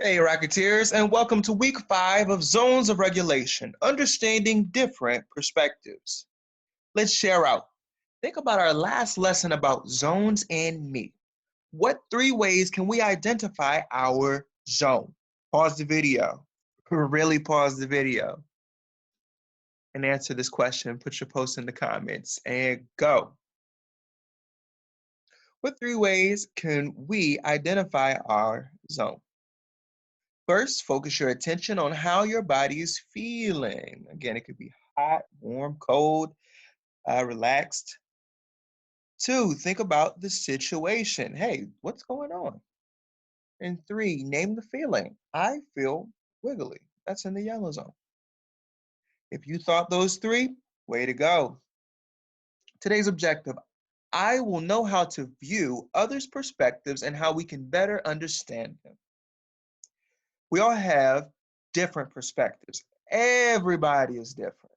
Hey, Rocketeers, and welcome to week 5 of Zones of Regulation, Understanding Different Perspectives. Let's share out. Think about our last lesson about zones and me. What 3 ways can we identify our zone? Pause the video. Really pause the video and answer this question. Put your post in the comments and go. What 3 ways can we identify our zone? First, focus your attention on how your body is feeling. Again, it could be hot, warm, cold, relaxed. 2, think about the situation. Hey, what's going on? And 3, name the feeling. I feel wiggly. That's in the yellow zone. If you thought those 3, way to go. Today's objective, I will know how to view others' perspectives and how we can better understand them. We all have different perspectives. Everybody is different.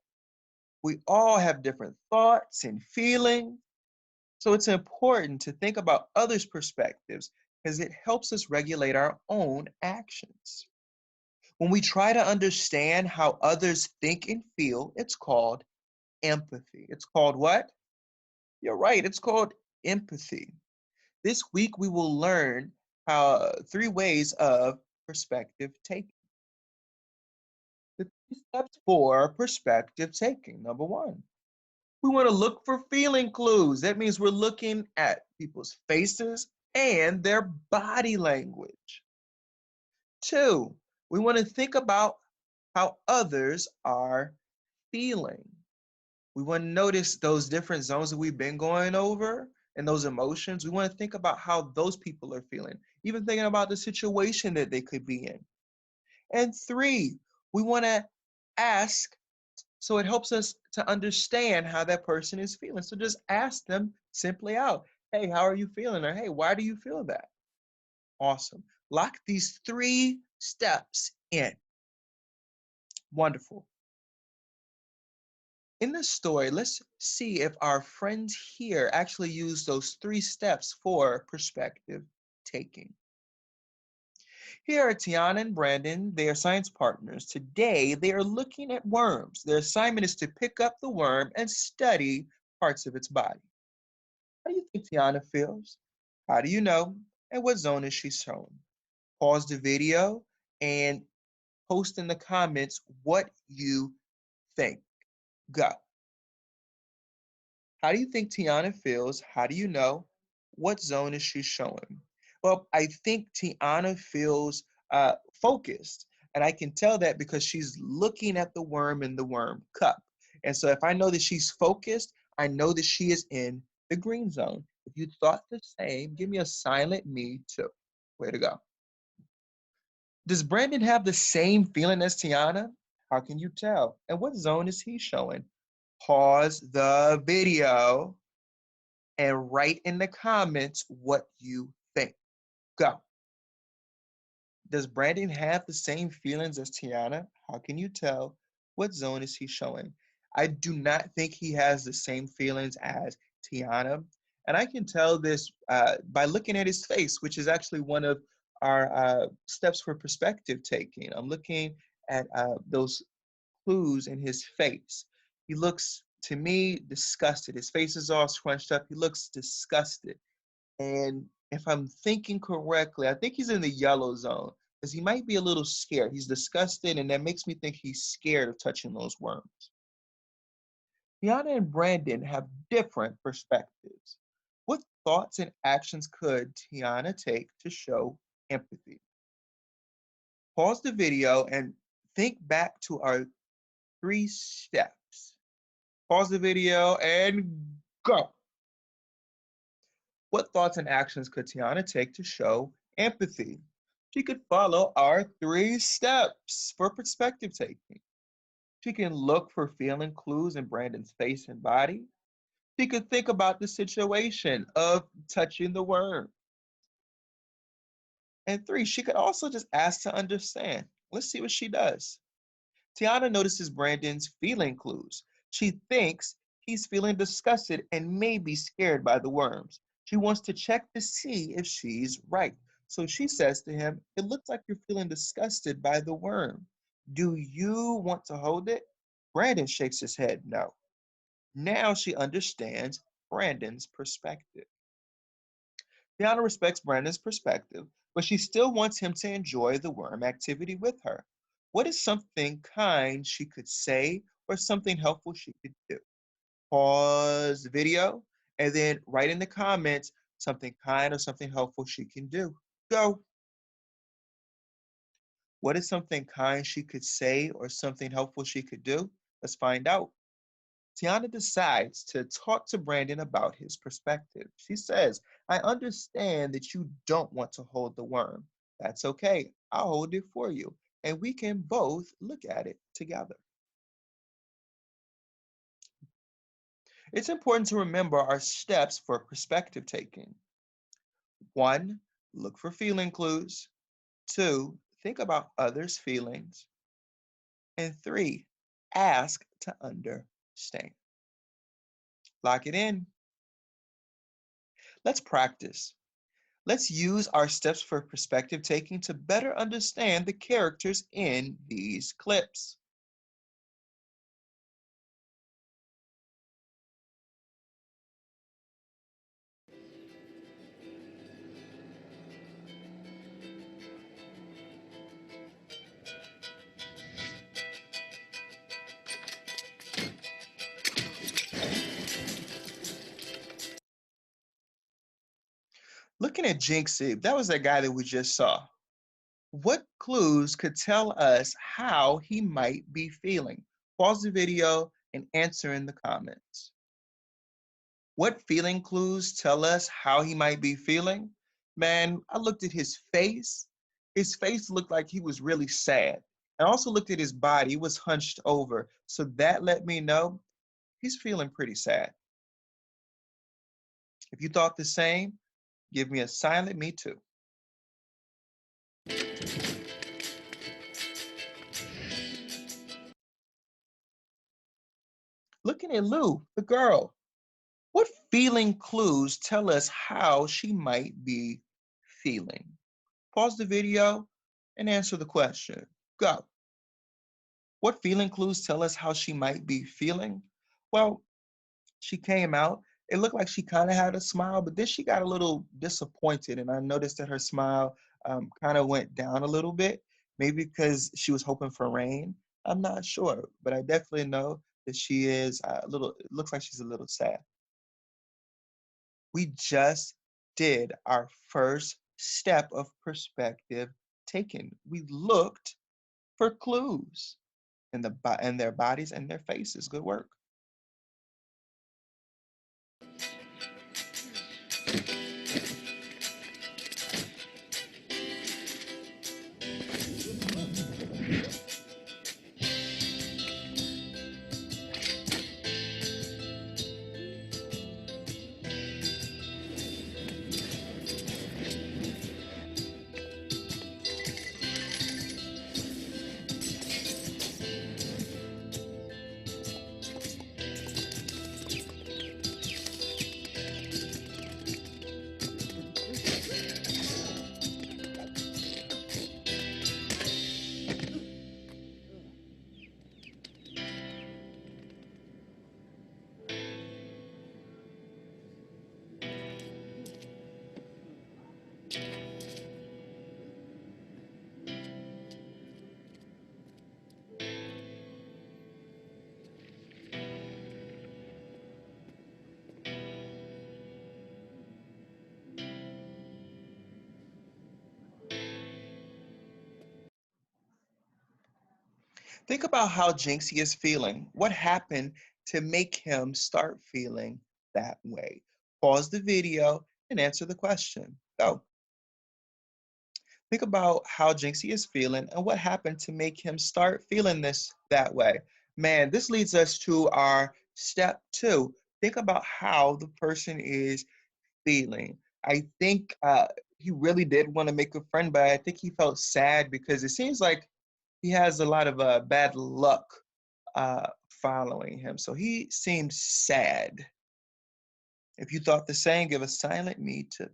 We all have different thoughts and feelings. So it's important to think about others' perspectives because it helps us regulate our own actions. When we try to understand how others think and feel, it's called empathy. It's called what? You're right, it's called empathy. This week we will learn how 3 ways of perspective taking. The 3 steps for perspective taking. Number 1. We want to look for feeling clues. That means we're looking at people's faces and their body language. 2, we want to think about how others are feeling. We want to notice those different zones that we've been going over and those emotions. We want to think about how those people are feeling, even thinking about the situation that they could be in. And 3, we want to ask, so it helps us to understand how that person is feeling. So just ask them simply out, hey, how are you feeling? Or hey, why do you feel that? Awesome. Lock these 3 steps in. Wonderful. In this story, let's see if our friends here actually use those 3 steps for perspective taking. Here are Tiana and Brandon. They are science partners. Today, they are looking at worms. Their assignment is to pick up the worm and study parts of its body. How do you think Tiana feels? How do you know? And what zone is she showing? Pause the video and post in the comments what you think. Go. How do you think Tiana feels? How do you know? What zone is she showing? Well, I think Tiana feels focused. And I can tell that because she's looking at the worm in the worm cup. And so if I know that she's focused, I know that she is in the green zone. If you thought the same, give me a silent me too. Way to go. Does Brandon have the same feeling as Tiana? How can you tell? And what zone is he showing? Pause the video and write in the comments what you think. Go. Does Brandon have the same feelings as Tiana? How can you tell? What zone is he showing? I do not think he has the same feelings as Tiana. And I can tell this by looking at his face, which is actually one of our steps for perspective taking. I'm looking at those clues in his face. He looks, to me, disgusted. His face is all scrunched up. He looks disgusted. And if I'm thinking correctly, I think he's in the yellow zone because he might be a little scared. He's disgusted, and that makes me think he's scared of touching those worms. Tiana and Brandon have different perspectives. What thoughts and actions could Tiana take to show empathy? Pause the video and think back to our 3 steps. Pause the video and go. What thoughts and actions could Tiana take to show empathy? She could follow our 3 steps for perspective taking. She can look for feeling clues in Brandon's face and body. She could think about the situation of touching the worm. And 3, she could also just ask to understand. Let's see what she does. Tiana notices Brandon's feeling clues. She thinks he's feeling disgusted and maybe scared by the worms. She wants to check to see if she's right. So she says to him, "It looks like you're feeling disgusted by the worm. Do you want to hold it?" Brandon shakes his head no. Now she understands Brandon's perspective. Tiana respects Brandon's perspective, but she still wants him to enjoy the worm activity with her. What is something kind she could say or something helpful she could do? Pause the video and then write in the comments something kind or something helpful she can do. Go. What is something kind she could say or something helpful she could do? Let's find out. Tiana decides to talk to Brandon about his perspective. She says, "I understand that you don't want to hold the worm. That's okay. I'll hold it for you, and we can both look at it together." It's important to remember our steps for perspective taking. 1, look for feeling clues. 2, think about others' feelings. And 3, ask to understand. Lock it in. Let's practice. Let's use our steps for perspective taking to better understand the characters in these clips. Looking at Jinxie, that was that guy that we just saw. What clues could tell us how he might be feeling? Pause the video and answer in the comments. What feeling clues tell us how he might be feeling? Man, I looked at his face. His face looked like he was really sad. I also looked at his body, he was hunched over. So that let me know he's feeling pretty sad. If you thought the same, give me a silent me too. Looking at Lou, the girl, what feeling clues tell us how she might be feeling? Pause the video and answer the question. Go. What feeling clues tell us how she might be feeling? Well, she came out. It looked like she kind of had a smile, but then she got a little disappointed. And I noticed that her smile kind of went down a little bit, maybe because she was hoping for rain. I'm not sure, but I definitely know that she is a little, it looks like she's a little sad. We just did our first step of perspective taken. We looked for clues in their bodies and their faces. Good work. Think about how Jinxie is feeling. What happened to make him start feeling that way? Pause the video and answer the question. Go. Think about how Jinxie is feeling and what happened to make him start feeling this that way. Man, this leads us to our step 2. Think about how the person is feeling. I think he really did want to make a friend, but I think he felt sad because it seems like he has a lot of bad luck following him. So he seems sad. If you thought the same, give a silent me too.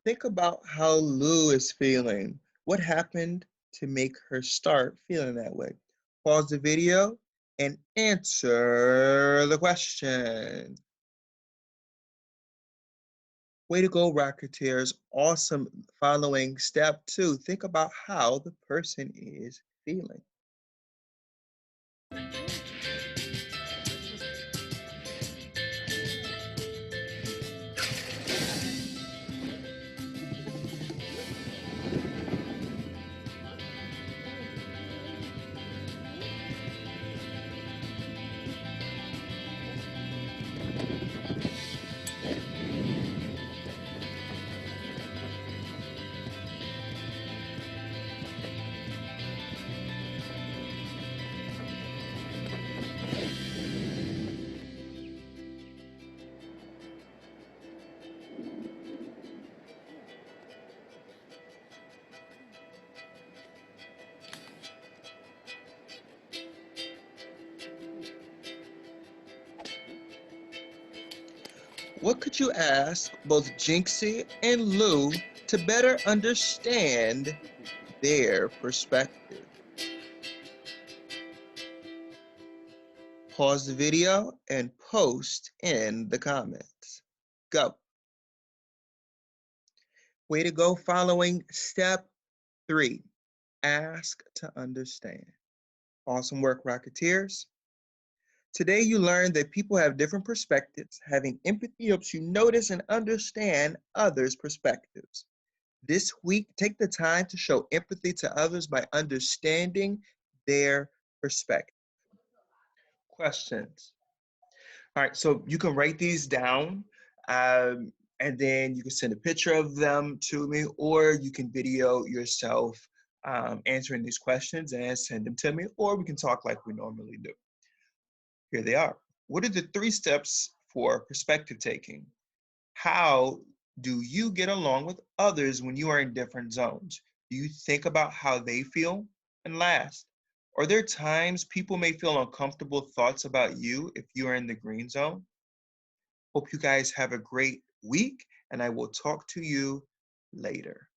Think about how Lou is feeling. What happened to make her start feeling that way? Pause the video and answer the question. Way to go, Rocketeers. Awesome. Following step 2, think about how the person is feeling. What could you ask both Jinxie and Lou to better understand their perspective? Pause the video and post in the comments. Go. Way to go. Following step 3, ask to understand. Awesome work, Rocketeers. Today you learned that people have different perspectives. Having empathy helps you notice and understand others' perspectives. This week, take the time to show empathy to others by understanding their perspective. Questions. All right, so you can write these down and then you can send a picture of them to me, or you can video yourself answering these questions and send them to me, or we can talk like we normally do. Here they are. What are the 3 steps for perspective taking? How do you get along with others when you are in different zones? Do you think about how they feel? And last, are there times people may feel uncomfortable thoughts about you if you are in the green zone? Hope you guys have a great week, and I will talk to you later.